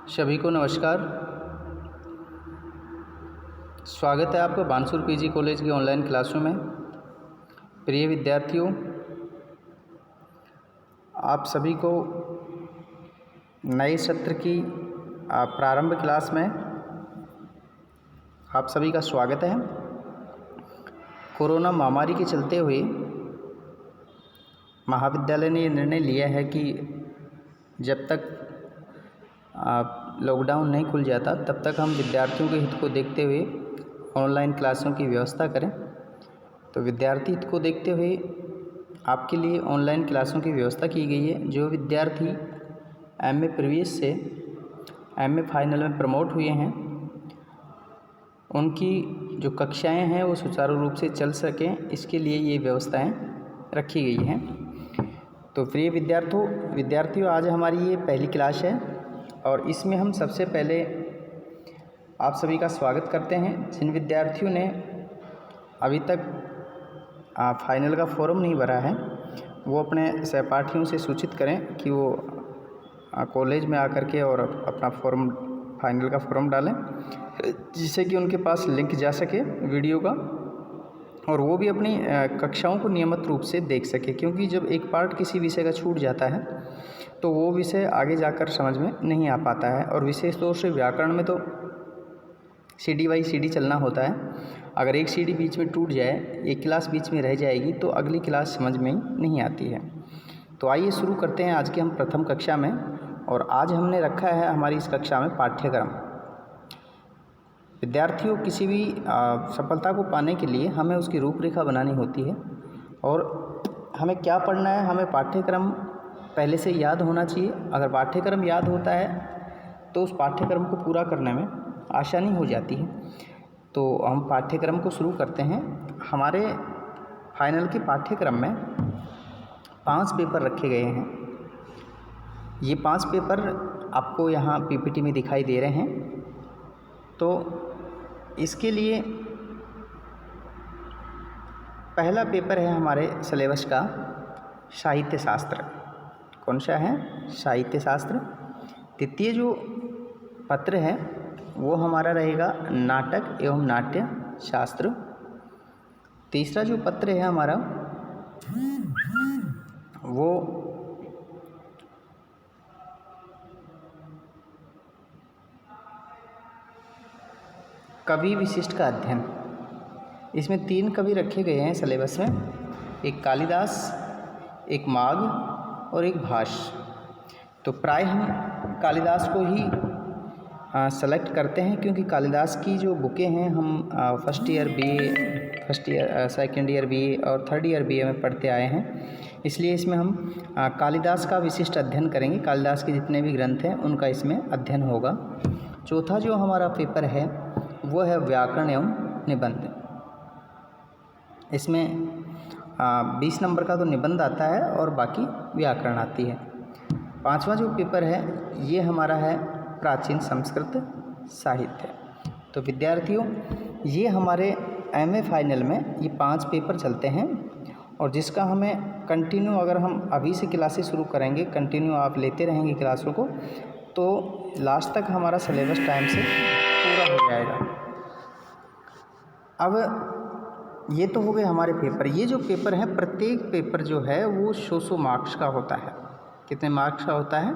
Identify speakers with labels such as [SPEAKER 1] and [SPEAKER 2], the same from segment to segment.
[SPEAKER 1] सभी को नमस्कार। स्वागत है आपका बानसूर पीजी कॉलेज की ऑनलाइन क्लासों में। प्रिय विद्यार्थियों, आप सभी को नए सत्र की प्रारंभ क्लास में आप सभी का स्वागत है। कोरोना महामारी के चलते हुए महाविद्यालय ने ये निर्णय लिया है कि जब तक लॉकडाउन नहीं खुल जाता तब तक हम विद्यार्थियों के हित को देखते हुए ऑनलाइन क्लासों की व्यवस्था करें। तो विद्यार्थी हित को देखते हुए आपके लिए ऑनलाइन क्लासों की व्यवस्था की गई है। जो विद्यार्थी एमए प्रीवियस से एमए फाइनल में प्रमोट हुए हैं, उनकी जो कक्षाएं हैं वो सुचारू रूप से चल सकें, इसके लिए ये व्यवस्थाएं रखी गई हैं। तो प्रिय विद्यार्थियों, आज हमारी ये पहली क्लास है और इसमें हम सबसे पहले आप सभी का स्वागत करते हैं। जिन विद्यार्थियों ने अभी तक फाइनल का फॉर्म नहीं भरा है, वो अपने सहपाठियों से सूचित करें कि वो कॉलेज में आकर के और अपना फॉर्म फाइनल का फॉर्म डालें, जिससे कि उनके पास लिंक जा सके वीडियो का और वो भी अपनी कक्षाओं को नियमित रूप से देख सके। क्योंकि जब एक पार्ट किसी विषय का छूट जाता है तो वो विषय आगे जाकर समझ में नहीं आ पाता है। और विशेष तौर से व्याकरण में तो सीडी बाई सीडी चलना होता है। अगर एक सीडी बीच में टूट जाए, एक क्लास बीच में रह जाएगी तो अगली क्लास समझ में नहीं आती है। तो आइए शुरू करते हैं आज के हम प्रथम कक्षा में। और आज हमने रखा है हमारी इस कक्षा में पाठ्यक्रम। विद्यार्थियों, किसी भी सफलता को पाने के लिए हमें उसकी रूपरेखा बनानी होती है और हमें क्या पढ़ना है, हमें पाठ्यक्रम पहले से याद होना चाहिए। अगर पाठ्यक्रम याद होता है तो उस पाठ्यक्रम को पूरा करने में आसानी हो जाती है। तो हम पाठ्यक्रम को शुरू करते हैं। हमारे फाइनल के पाठ्यक्रम में 5 पेपर रखे गए हैं। ये 5 पेपर आपको यहाँ पीपीटी में दिखाई दे रहे हैं। तो इसके लिए पहला पेपर है हमारे सिलेबस का साहित्य शास्त्र। कौन सा है? साहित्य शास्त्र। द्वितीय जो पत्र है वो हमारा रहेगा नाटक एवं नाट्य शास्त्र। तीसरा जो पत्र है हमारा वो कवि विशिष्ट का अध्ययन। इसमें 3 कवि रखे गए हैं सिलेबस में, एक कालिदास, एक माघ और एक भाष्य। तो प्राय हम कालिदास को ही सेलेक्ट करते हैं, क्योंकि कालिदास की जो बुकें हैं हम first year BA, second year BA और थर्ड ईयर बीए में पढ़ते आए हैं। इसलिए इसमें हम कालिदास का विशिष्ट अध्ययन करेंगे। कालिदास के जितने भी ग्रंथ हैं उनका इसमें अध्ययन होगा। चौथा जो हमारा पेपर है वो है व्याकरण एवं निबंध। इसमें 20 नंबर का तो निबंध आता है और बाकी व्याकरण आती है। 5वां जो पेपर है ये हमारा है प्राचीन संस्कृत साहित्य। तो विद्यार्थियों, ये हमारे एमए फाइनल में ये 5 पेपर चलते हैं और जिसका हमें कंटिन्यू, अगर हम अभी से क्लासेस शुरू करेंगे, कंटिन्यू आप लेते रहेंगे क्लासों को, तो लास्ट तक हमारा सिलेबस टाइम से पूरा हो जाएगा। अब ये तो हो गए हमारे पेपर। ये जो पेपर है, प्रत्येक पेपर जो है वो 100 मार्क्स का होता है। कितने मार्क्स का होता है?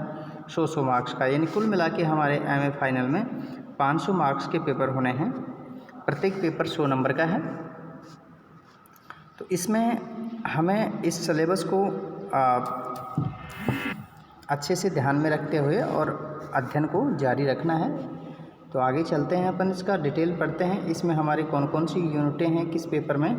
[SPEAKER 1] 100 मार्क्स का। यानी कुल मिला के हमारे एमए फाइनल में 500 मार्क्स के पेपर होने हैं। प्रत्येक पेपर 100 नंबर का है। तो इसमें हमें इस सिलेबस को अच्छे से ध्यान में रखते हुए और अध्ययन को जारी रखना है। तो आगे चलते हैं, अपन इसका डिटेल पढ़ते हैं। इसमें हमारी कौन कौन सी यूनिटें हैं किस पेपर में।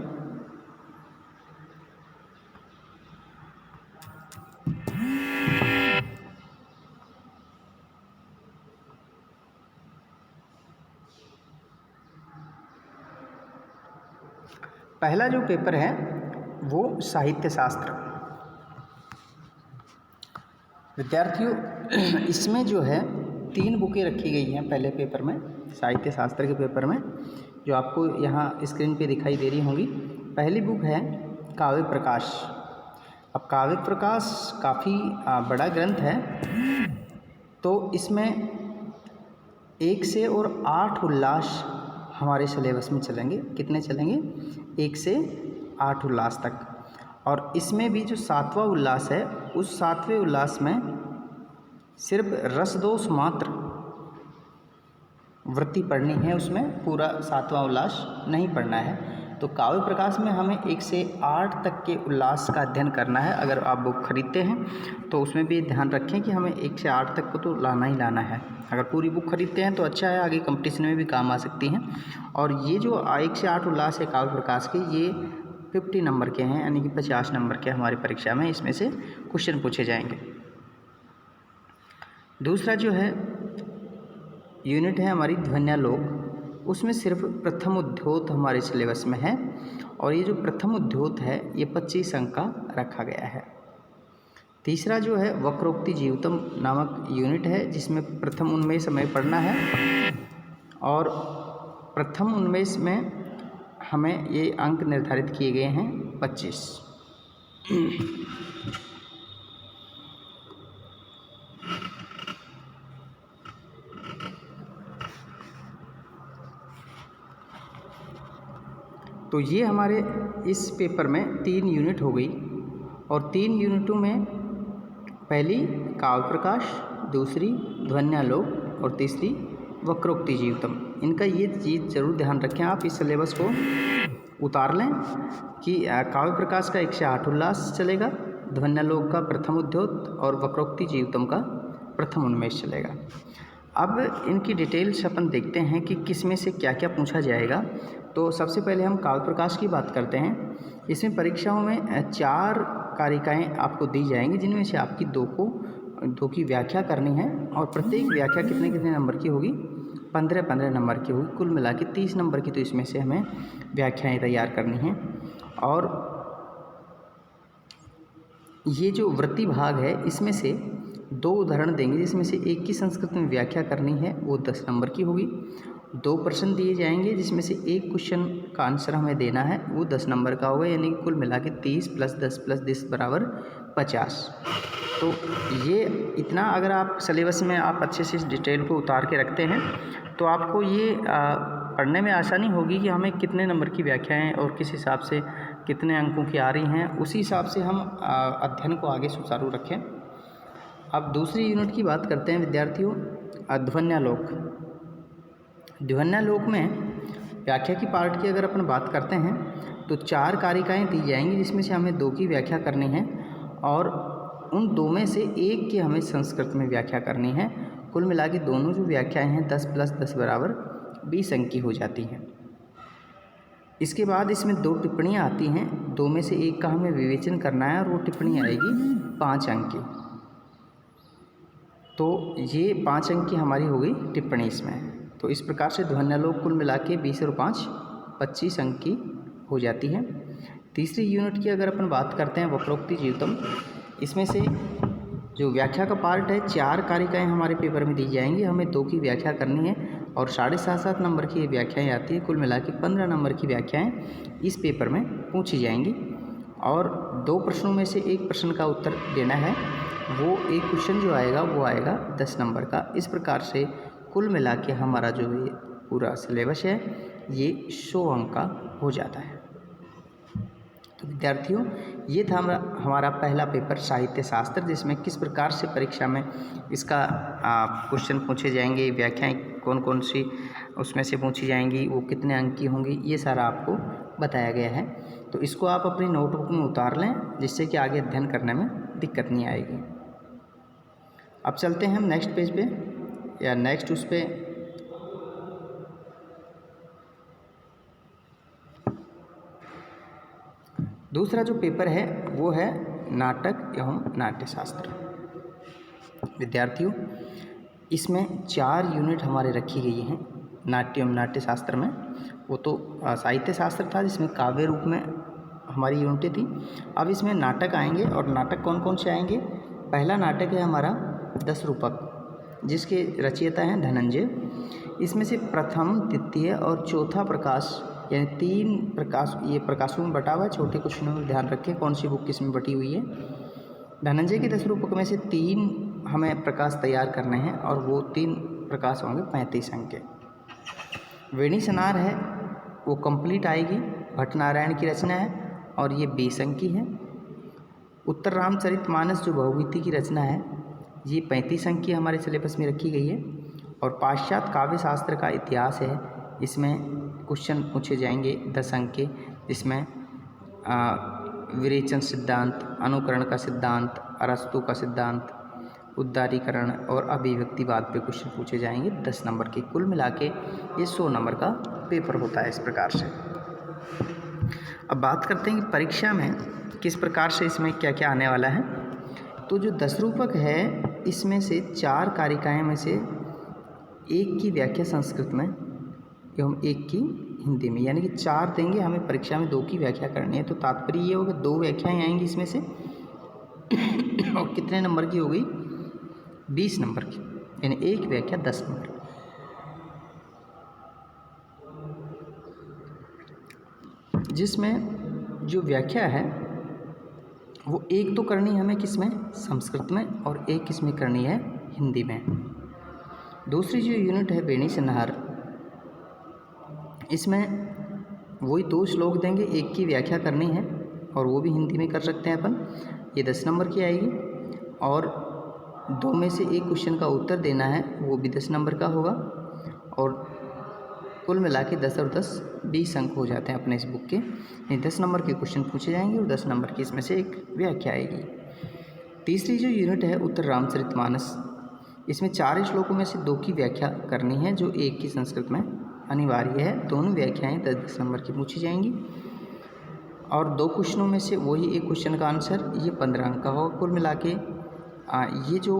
[SPEAKER 1] पहला जो पेपर है वो साहित्य शास्त्र। विद्यार्थियों, इसमें जो है 3 बुकें रखी गई हैं पहले पेपर में, साहित्य शास्त्र के पेपर में, जो आपको यहाँ स्क्रीन पे दिखाई दे रही होंगी। पहली बुक है काव्य प्रकाश। अब काव्य प्रकाश काफ़ी बड़ा ग्रंथ है, तो इसमें 1 से और 8 उल्लास हमारे सिलेबस में चलेंगे। कितने चलेंगे? 1 से 8 उल्लास तक। और इसमें भी जो 7वां उल्लास है, उस 7वें उल्लास में सिर्फ रसदोष मात्र वृत्ति पढ़नी है, उसमें पूरा 7वां उल्लास नहीं पढ़ना है। तो काव्य प्रकाश में हमें 1 से 8 तक के उल्लास का अध्ययन करना है। अगर आप बुक खरीदते हैं तो उसमें भी ध्यान रखें कि हमें 1 से 8 तक को तो लाना ही लाना है। अगर पूरी बुक खरीदते हैं तो अच्छा है, आगे कंपटीशन में भी काम आ सकती हैं। और ये जो 1 से 8 उल्लास है काव्य प्रकाश के, ये 50 नंबर के हैं, यानी कि 50 नंबर के हमारी परीक्षा में इसमें से क्वेश्चन पूछे जाएंगे। दूसरा जो है यूनिट है हमारी ध्वन्यालोक, उसमें सिर्फ प्रथम उद्योत हमारे सिलेबस में है। और ये जो प्रथम उद्योत है ये 25 अंक का रखा गया है। तीसरा जो है वक्रोक्ति जीवितम नामक यूनिट है, जिसमें प्रथम उन्मेष हमें पढ़ना है। और प्रथम उन्मेष में हमें ये अंक निर्धारित किए गए हैं 25। तो ये हमारे इस पेपर में 3 यूनिट हो गई। और 3 यूनिटों में पहली काव्य प्रकाश, दूसरी ध्वन्यालोक और तीसरी वक्रोक्ति जीवितम। इनका ये चीज़ ज़रूर ध्यान रखें, आप इस सिलेबस को उतार लें कि काव्य प्रकाश का 1 से 8 उल्लास चलेगा, ध्वन्यालोक का प्रथम उद्योत और वक्रोक्ति जीवितम का प्रथम उन्मेष चलेगा। अब इनकी डिटेल्स अपन देखते हैं कि किस में से क्या क्या पूछा जाएगा। तो सबसे पहले हम काव्य प्रकाश की बात करते हैं। इसमें परीक्षाओं में 4 कारिकाएँ आपको दी जाएंगी, जिनमें से आपकी 2 की व्याख्या करनी है। और प्रत्येक व्याख्या कितने कितने नंबर की होगी? 15-15 नंबर की होगी। कुल मिला के 30 नंबर की तो इसमें से हमें व्याख्याएँ तैयार करनी हैं। और ये जो वृत्ति भाग है, इसमें से 2 उदाहरण देंगे, जिसमें से एक की संस्कृत में व्याख्या करनी है, वो 10 नंबर की होगी। 2 प्रश्न दिए जाएंगे, जिसमें से एक क्वेश्चन का आंसर हमें देना है, वो 10 नंबर का होगा। यानी कि कुल मिला के 30 + 10 + 10 बराबर 50। तो ये इतना अगर आप सिलेबस में आप अच्छे से इस डिटेल को उतार के रखते हैं तो आपको ये पढ़ने में आसानी होगी कि हमें कितने नंबर की व्याख्याएँ और किस हिसाब से कितने अंकों की आ रही हैं, उसी हिसाब से हम अध्ययन को आगे सुचारू रखें। अब दूसरी यूनिट की बात करते हैं विद्यार्थियों, ध्वन्यालोक। ध्वन्यालोक में व्याख्या की पार्ट की अगर अपन बात करते हैं तो 4 कारिकाएँ दी जाएंगी, जिसमें से हमें 2 की व्याख्या करनी है और उन 2 में से एक की हमें संस्कृत में व्याख्या करनी है। कुल मिला के दोनों जो व्याख्याएँ हैं 10 + 10 बराबर 20 अंक की हो जाती हैं। इसके बाद इसमें 2 टिप्पणियाँ आती हैं, 2 में से एक का हमें विवेचन करना है और वो टिप्पणी आएगी 5 अंक की। तो ये 5 अंक की हमारी हो गई टिप्पणी इसमें। तो इस प्रकार से ध्वन्यालोक कुल मिला के 20 और 5 25 अंक की हो जाती है। तीसरी यूनिट की अगर अपन बात करते हैं वक्रोक्ति जीवितम, इसमें से जो व्याख्या का पार्ट है 4 कारिकाएँ हमारे पेपर में दी जाएंगी, हमें 2 की व्याख्या करनी है और 7.5 नंबर की व्याख्याएँ आती है। कुल मिला के 15 नंबर की व्याख्याएँ इस पेपर में पूछी जाएंगी। और 2 प्रश्नों में से एक प्रश्न का उत्तर देना है, वो एक क्वेश्चन जो आएगा वो आएगा 10 नंबर का। इस प्रकार से कुल मिला के हमारा जो ये पूरा सिलेबस है ये 100 अंक का हो जाता है। तो विद्यार्थियों, ये था हमारा पहला पेपर साहित्य शास्त्र, जिसमें किस प्रकार से परीक्षा में इसका क्वेश्चन पूछे जाएंगे, व्याख्याएँ कौन कौन सी उसमें से पूछी जाएंगी, वो कितने अंक की होंगी, ये सारा आपको बताया गया है। तो इसको आप अपनी नोटबुक में उतार लें, जिससे कि आगे अध्ययन करने में दिक्कत नहीं आएगी। अब चलते हैं हम नेक्स्ट पेज पे या नेक्स्ट उस पे। दूसरा जो पेपर है वो है नाटक एवं नाट्यशास्त्र। विद्यार्थियों, इसमें 4 यूनिट हमारे रखी गई हैं नाट्य एवं नाट्यशास्त्र में। वो तो साहित्य शास्त्र था, जिसमें काव्य रूप में हमारी यूनिटें थी। अब इसमें नाटक आएंगे और नाटक कौन कौन से आएंगे? पहला नाटक है हमारा 10 रूपक, जिसके रचयिता हैं धनंजय। इसमें से प्रथम, द्वितीय और चौथा प्रकाश, यानी 3 प्रकाश, ये प्रकाशों में बटा हुआ है। छोटे क्वेश्चनों में ध्यान रखें कौन सी बुक किस में बटी हुई है। धनंजय के 10 रूपक में से 3 हमें प्रकाश तैयार करने हैं और वो 3 प्रकाश होंगे 35 अंक के। वेणी सनार है वो कंप्लीट आएगी, भट्ट नारायण की रचना है और ये 20 अंक की है। उत्तर रामचरितमानस जो बहुगीति की रचना है ये 35 अंक की हमारे सिलेबस में रखी गई है। और पाश्चात्य काव्य शास्त्र का इतिहास है, इसमें क्वेश्चन पूछे जाएंगे 10 अंक के, जिसमें विरेचन सिद्धांत, अनुकरण का सिद्धांत, अरस्तु का सिद्धांत, उदारीकरण और अभिव्यक्तिवाद पे क्वेश्चन पूछे जाएंगे 10 नंबर के। कुल मिला के ये 100 नंबर का पेपर होता है इस प्रकार से। अब बात करते हैं कि परीक्षा में किस प्रकार से इसमें क्या क्या आने वाला है। तो जो 10 रूपक है इसमें से 4 कारिकाएँ में से एक की व्याख्या संस्कृत में एवं एक की हिंदी में, यानी कि 4 देंगे, हमें परीक्षा में 2 की व्याख्या करनी है। तो तात्पर्य ये होगा 2 व्याख्याएँ आएंगी इसमें से और कितने नंबर की हो गई, 20 नंबर की, यानी एक व्याख्या 10 नंबर। जिसमें जो व्याख्या है वो एक तो करनी है हमें किसमें, संस्कृत में, और एक किसमें करनी है, हिंदी में। दूसरी जो यूनिट है वेणी सनार, इसमें वही 2 श्लोक देंगे, एक की व्याख्या करनी है और वो भी हिंदी में कर सकते हैं अपन, ये 10 नंबर की आएगी। और 2 में से एक क्वेश्चन का उत्तर देना है, वो भी 10 नंबर का होगा। और कुल मिला के 10 और 10 20 अंक हो जाते हैं अपने इस बुक के। ये 10 नंबर के क्वेश्चन पूछे जाएंगे और 10 नंबर की इसमें से एक व्याख्या आएगी। तीसरी जो यूनिट है उत्तर रामचरितमानस, इसमें 4 श्लोकों में से 2 की व्याख्या करनी है, जो एक की संस्कृत में अनिवार्य है। दोनों व्याख्याएं 10 नंबर की पूछी जाएंगी और 2 क्वेश्चनों में से वही एक क्वेश्चन का आंसर, ये 15 अंक का होगा। कुल मिला के ये जो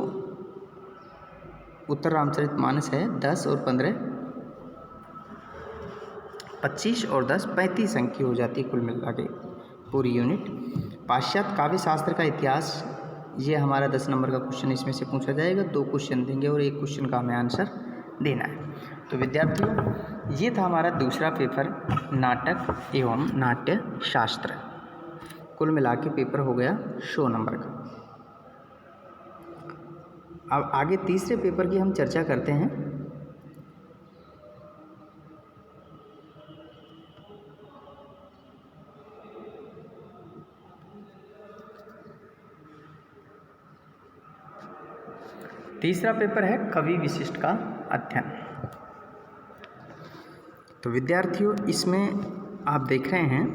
[SPEAKER 1] उत्तर रामचरितमानस है 10 और 15 25 और 10 35 अंक की हो जाती है कुल मिला के पूरी यूनिट। पाश्चात्य काव्य शास्त्र का इतिहास, ये हमारा 10 नंबर का क्वेश्चन इसमें से पूछा जाएगा। 2 क्वेश्चन देंगे और एक क्वेश्चन का हमें आंसर देना है। तो विद्यार्थियों ये था हमारा दूसरा पेपर, नाटक एवं नाट्य शास्त्र। कुल मिला के पेपर हो गया 100 नंबर का। अब आगे तीसरे पेपर की हम चर्चा करते हैं। तीसरा पेपर है कवि विशिष्ट का अध्ययन। तो विद्यार्थियों इसमें आप देख रहे हैं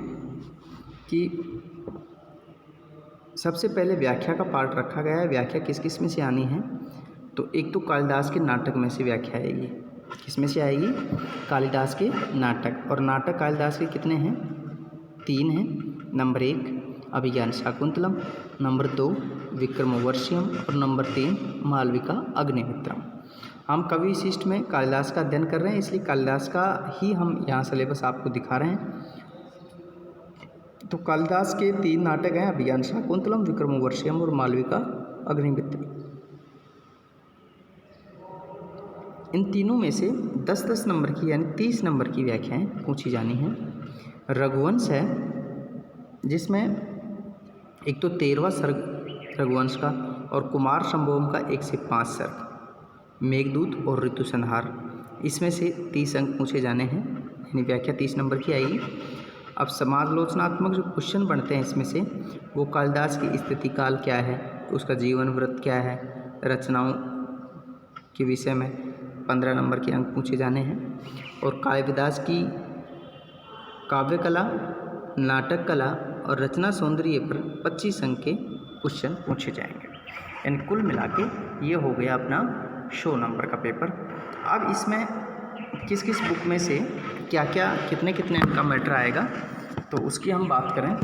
[SPEAKER 1] कि सबसे पहले व्याख्या का पार्ट रखा गया है। व्याख्या किस किस में से आनी है, तो एक तो कालिदास के नाटक में से व्याख्या आएगी। किस में से आएगी, कालिदास के नाटक। और नाटक कालिदास के कितने हैं, 3 हैं। नंबर 1 अभिज्ञान शाकुंतलम, नंबर 2 विक्रमोर्वशीयम और नंबर 3 मालविका अग्निमित्रम। हम कवि विशिष्ट में कालिदास का अध्ययन कर रहे हैं, इसलिए कालिदास का ही हम यहाँ सिलेबस आपको दिखा रहे हैं। तो कालिदास के 3 नाटक हैं, अभिज्ञान शाकुंतलम, विक्रमोर्वशीयम और मालविका अग्निमित्रम। इन तीनों में से 10-10 नंबर की यानी 30 नंबर की व्याख्याएं पूछी जानी हैं। रघुवंश है जिसमें एक तो 13वां सर्ग रघुवंश का और कुमार संभवम का 1 से 5 सर्ग, मेघदूत और ऋतु संहार, इसमें से 30 अंक पूछे जाने हैं, यानी व्याख्या 30 नंबर की आएगी। अब समालोचनात्मक जो क्वेश्चन बनते हैं इसमें से, वो कालिदास की स्थिति काल क्या है, उसका जीवन व्रत क्या है, रचनाओं के विषय में 15 नंबर के अंक पूछे जाने हैं। और कालिदास की काव्य कला, नाटक कला और रचना सौंदर्य पर 25 अंक के क्वेश्चन पूछे जाएंगे। यानी कुल मिला के ये हो गया अपना 100 नंबर का पेपर। अब इसमें किस किस बुक में से क्या क्या कितने कितने अंक का मैटर आएगा, तो उसकी हम बात करें।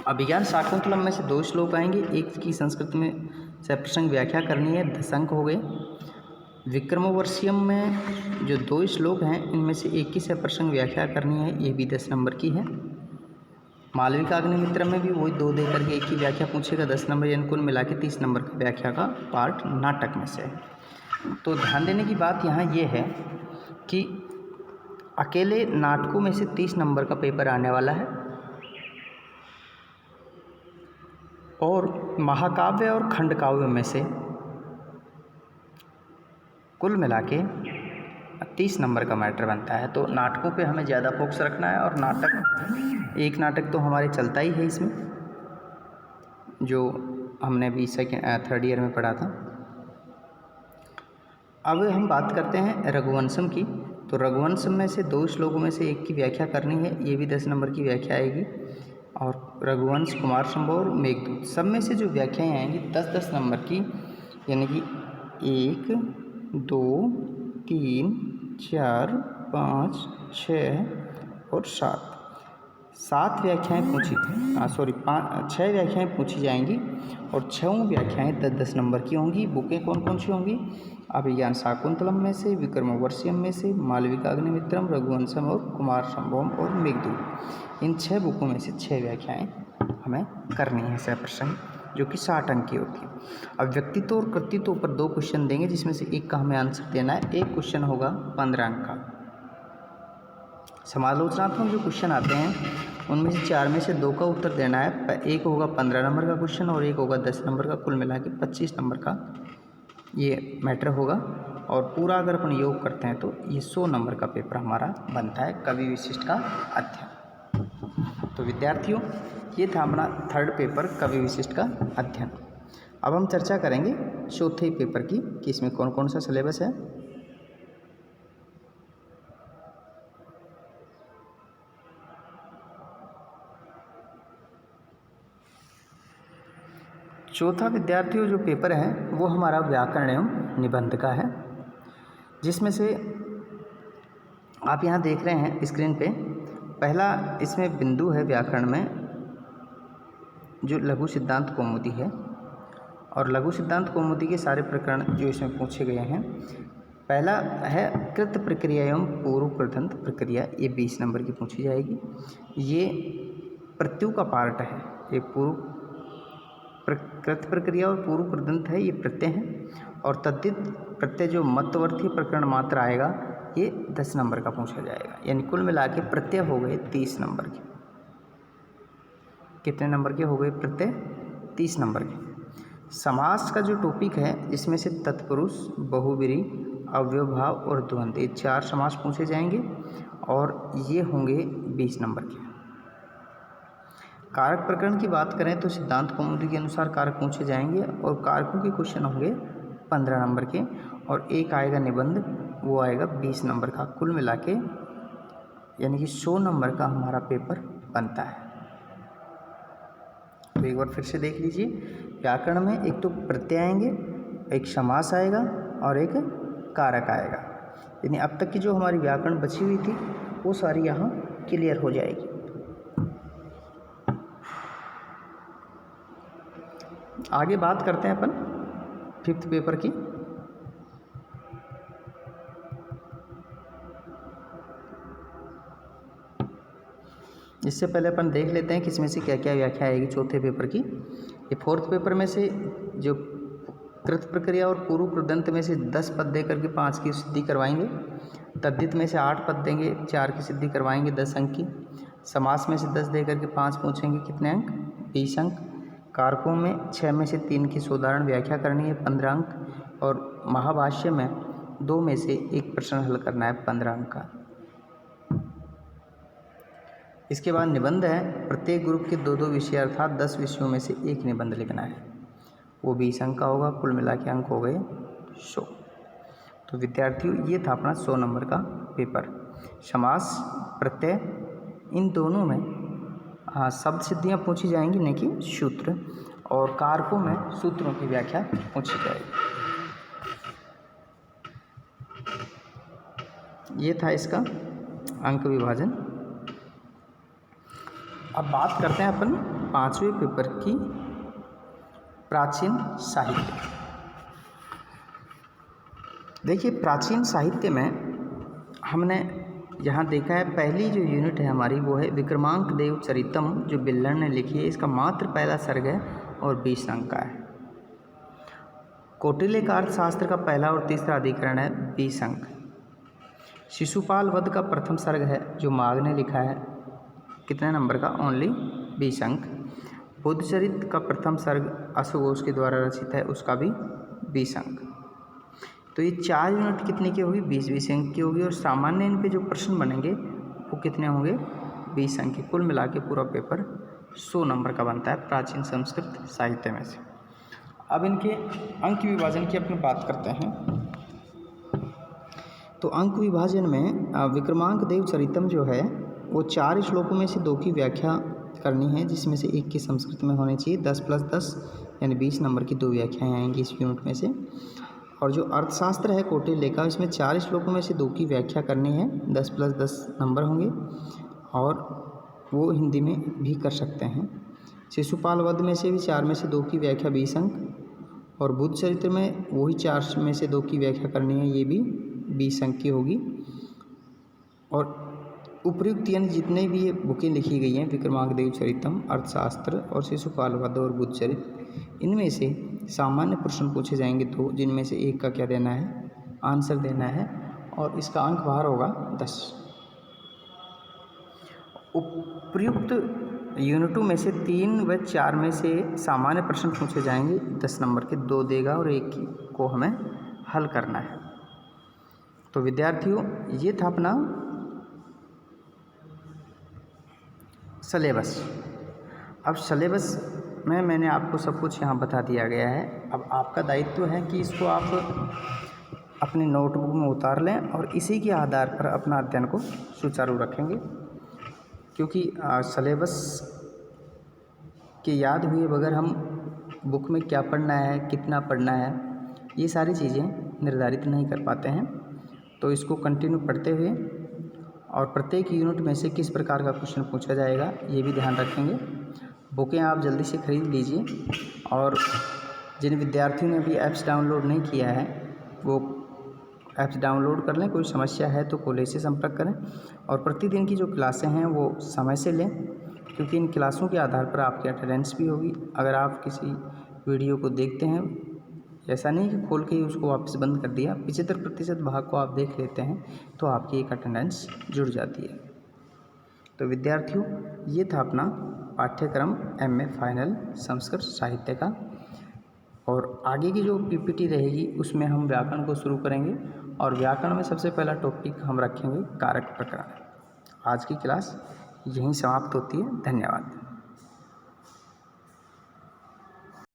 [SPEAKER 1] अभिज्ञान शाकुंतलम में से 2 श्लोक आएंगे, एक की संस्कृत में सप्रसंग व्याख्या करनी है, 10 अंक हो गए। विक्रमोर्वशीयम में जो 2 श्लोक हैं इनमें से एक की सप्रसंग व्याख्या करनी है, ये भी 10 नंबर की है। मालविका अग्निमित्रम में भी वही 2 दे करके एक की व्याख्या पूछेगा, 10 नंबर, यानी कुल मिला के 30 नंबर का व्याख्या का पार्ट नाटक में से है। तो ध्यान देने की बात यहाँ ये है कि अकेले नाटकों में से 30 नंबर का पेपर आने वाला है और महाकाव्य और खंड काव्य में से कुल मिला के 30 नंबर का मैटर बनता है। तो नाटकों पे हमें ज़्यादा फोकस रखना है, और नाटक, एक नाटक तो हमारे चलता ही है इसमें, जो हमने अभी थर्ड ईयर में पढ़ा था। अब हम बात करते हैं रघुवंशम की। तो रघुवंशम में से 2 श्लोकों में से एक की व्याख्या करनी है, ये भी 10 नंबर की व्याख्या आएगी। और रघुवंश, कुमार संभव और मेघदूत, सब में से जो व्याख्याएँ आएंगी 10-10 नंबर की, यानी कि 1, 2, 3, 4, 5, 6 और 7 व्याख्याएँ पूछी, 6 व्याख्याएँ पूछी जाएंगी, और 6 व्याख्याएँ 10-10 नंबर की होंगी। बुकें कौन कौन सी होंगी? अभिज्ञान शाकुंतलम में से, विक्रमोर्वशीयम में से, मालविकाग्निमित्रम, रघुवंशम और कुमार संभवम और मेघदूत, इन 6 बुकों में से 6 व्याख्याएँ हमें करनी है सप्रसंग, जो कि 60 अंक की होती है। अब व्यक्तित्व और कृतित्व पर 2 क्वेश्चन देंगे, जिसमें से एक का हमें आंसर देना है। एक क्वेश्चन होगा 15 अंक का। समालोचनात्मक जो क्वेश्चन आते हैं उनमें से 4 में से 2 का उत्तर देना है। एक होगा 15 नंबर का क्वेश्चन और एक होगा 10 नंबर का, कुल मिला के 25 नंबर का ये मैटर होगा। और पूरा अगर अपन योग करते हैं तो ये 100 नंबर का पेपर हमारा बनता है, कवि विशिष्ट का अध्ययन। तो विद्यार्थियों, ये था अपना 3rd पेपर, कवि विशिष्ट का अध्ययन। अब हम चर्चा करेंगे 4थे पेपर की, कि इसमें कौन कौन सा सिलेबस है। चौथा विद्यार्थियों जो पेपर है वो हमारा व्याकरण एवं निबंध का है, जिसमें से आप यहाँ देख रहे हैं स्क्रीन पे, पहला इसमें बिंदु है व्याकरण में, जो लघु सिद्धांत कौमुदी है। और लघु सिद्धांत कौमुदी के सारे प्रकरण जो इसमें पूछे गए हैं, पहला है कृत प्रक्रिया एवं पूर्व कृदंत प्रक्रिया, ये 20 नंबर की पूछी जाएगी। ये प्रत्यु का पार्ट है, ये पूर्व कृत प्रक्रिया और पूर्व कृदंत है, ये प्रत्यय हैं। और तद्धित प्रत्यय जो मध्यवर्ती प्रकरण मात्र आएगा, ये 10 नंबर का पूछा जाएगा। यानी कुल मिला के प्रत्यय हो गए 30 नंबर के। कितने नंबर के हो गए प्रत्यय? 30 नंबर के। समास का जो टॉपिक है, इसमें से तत्पुरुष, बहुब्रीहि, अव्ययभाव और द्वंद्व, ये 4 समास पूछे जाएंगे, और ये होंगे 20 नंबर के। कारक प्रकरण की बात करें तो सिद्धांत कौमुदी के अनुसार कारक पूछे जाएंगे, और कारकों के क्वेश्चन होंगे 15 नंबर के, और एक आएगा निबंध, वो आएगा 20 नंबर का। कुल मिला के यानी कि 100 नंबर का हमारा पेपर बनता है। तो एक बार फिर से देख लीजिए, व्याकरण में एक तो प्रत्यय आएंगे, एक समास आएगा और एक कारक आएगा। यानी अब तक की जो हमारी व्याकरण बची हुई थी वो सारी यहाँ क्लियर हो जाएगी। आगे बात करते हैं अपन 5th पेपर की। इससे पहले अपन देख लेते हैं कि इसमें से क्या क्या व्याख्या आएगी 4थे पेपर की। ये 4th पेपर में से जो कृत प्रक्रिया और पूर्व कृदंत में से 10 पद दे करके 5 की सिद्धि करवाएंगे। तद्धित में से 8 पद देंगे, 4 की सिद्धि करवाएंगे 10 अंक की। समास में से 10 दे करके 5 पूछेंगे, कितने अंक? 20 अंक। कारकों में 6 में से 3 की साधारण व्याख्या करनी है, 15 अंक। और महाभाष्य में 2 में से 1 प्रश्न हल करना है, 15 अंक का। इसके बाद निबंध है, प्रत्येक ग्रुप के 2-2 विषय अर्थात 10 विषयों में से 1 निबंध लिखना है, वो 20 अंक का होगा। कुल मिला के अंक हो गए 100। तो विद्यार्थियों, ये था अपना 100 नंबर का पेपर। समास, प्रत्यय, इन दोनों में शब्द सिद्धियाँ पूछी जाएंगी, नहीं कि सूत्र। और कारकों में सूत्रों की व्याख्या पूछी जाएगी। ये था इसका अंक विभाजन। अब बात करते हैं अपन 5वें पेपर की, प्राचीन साहित्य। देखिए, प्राचीन साहित्य में हमने यहाँ देखा है, पहली जो यूनिट है हमारी वो है विक्रमांक देव चरितम, जो बिल्लर ने लिखी है। इसका मात्र पहला सर्ग है और 20 अंक का है। कौटिल्य का अर्थशास्त्र का पहला और तीसरा अधिकरण है, 20 अंक। शिशुपाल वध का प्रथम सर्ग है जो माघ ने लिखा है, कितने नंबर का? ओनली 20 अंक। बुद्धचरित का प्रथम सर्ग अश्वघोष के द्वारा रचित है, उसका भी 20 अंक। तो ये 4 यूनिट कितने की होगी, 20-20 अंक की होगी। और सामान्य इन पे जो प्रश्न बनेंगे वो कितने होंगे, 20 अंक के। कुल मिला के पूरा पेपर 100 नंबर का बनता है प्राचीन संस्कृत साहित्य में से। अब इनके अंक विभाजन की अपनी बात करते हैं। तो अंक विभाजन में विक्रमांक देव चरितम जो है वो 4 श्लोकों में से 2 की व्याख्या करनी है, जिसमें से एक की संस्कृत में होनी चाहिए। 10 + 10 यानी 20 नंबर की 2 व्याख्याएँ आएंगी इस यूनिट में से। और जो अर्थशास्त्र है कौटिल्य का, इसमें 4 श्लोकों में से 2 की व्याख्या करनी है। 10 + 10 नंबर होंगे और वो हिंदी में भी कर सकते हैं। शिशुपाल वध में से भी 4 में से 2 की व्याख्या 20 अंक। और बुद्ध चरित्र में वही 4 में से 2 की व्याख्या करनी है, ये भी 20 अंक की होगी। और उपयुक्त यानी जितने भी ये बुकें लिखी गई हैं, विक्रमांक देव चरितम, अर्थशास्त्र और शिशुपाल वध और बुद्ध चरित्र, इनमें से सामान्य प्रश्न पूछे जाएंगे 2, जिनमें से एक का क्या देना है, आंसर देना है। और इसका अंक बाहर होगा 10। उपयुक्त यूनिटों में से 3 व 4 में से सामान्य प्रश्न पूछे जाएंगे 10 नंबर के, 2 देगा और 1 को हमें हल करना है। तो विद्यार्थियों ये था अपना सलेबस। अब सलेबस में मैंने आपको सब कुछ यहाँ बता दिया गया है। अब आपका दायित्व है कि इसको आप अपनी नोटबुक में उतार लें और इसी के आधार पर अपना अध्ययन को सुचारू रखेंगे, क्योंकि सलेबस के याद हुए बगैर हम बुक में क्या पढ़ना है, कितना पढ़ना है, ये सारी चीज़ें निर्धारित नहीं कर पाते हैं। तो इसको कंटिन्यू पढ़ते हुए और प्रत्येक यूनिट में से किस प्रकार का क्वेश्चन पूछा जाएगा ये भी ध्यान रखेंगे। बुकें आप जल्दी से खरीद लीजिए और जिन विद्यार्थियों ने अभी ऐप्स डाउनलोड नहीं किया है वो ऐप्स डाउनलोड कर लें। कोई समस्या है तो कॉलेज से संपर्क करें और प्रतिदिन की जो क्लासें हैं वो समय से लें, क्योंकि इन क्लासों के आधार पर आपकी अटेंडेंस भी होगी। अगर आप किसी वीडियो को देखते हैं, ऐसा नहीं कि खोल के ही उसको वापस बंद कर दिया, 75% भाग को आप देख लेते हैं तो आपकी एक अटेंडेंस जुड़ जाती है। तो विद्यार्थियों ये था अपना पाठ्यक्रम MA फाइनल संस्कृत साहित्य का। और आगे की जो PPT रहेगी उसमें हम व्याकरण को शुरू करेंगे और व्याकरण में सबसे पहला टॉपिक हम रखेंगे कारक प्रकरण। आज की क्लास यहीं समाप्त होती है। धन्यवाद।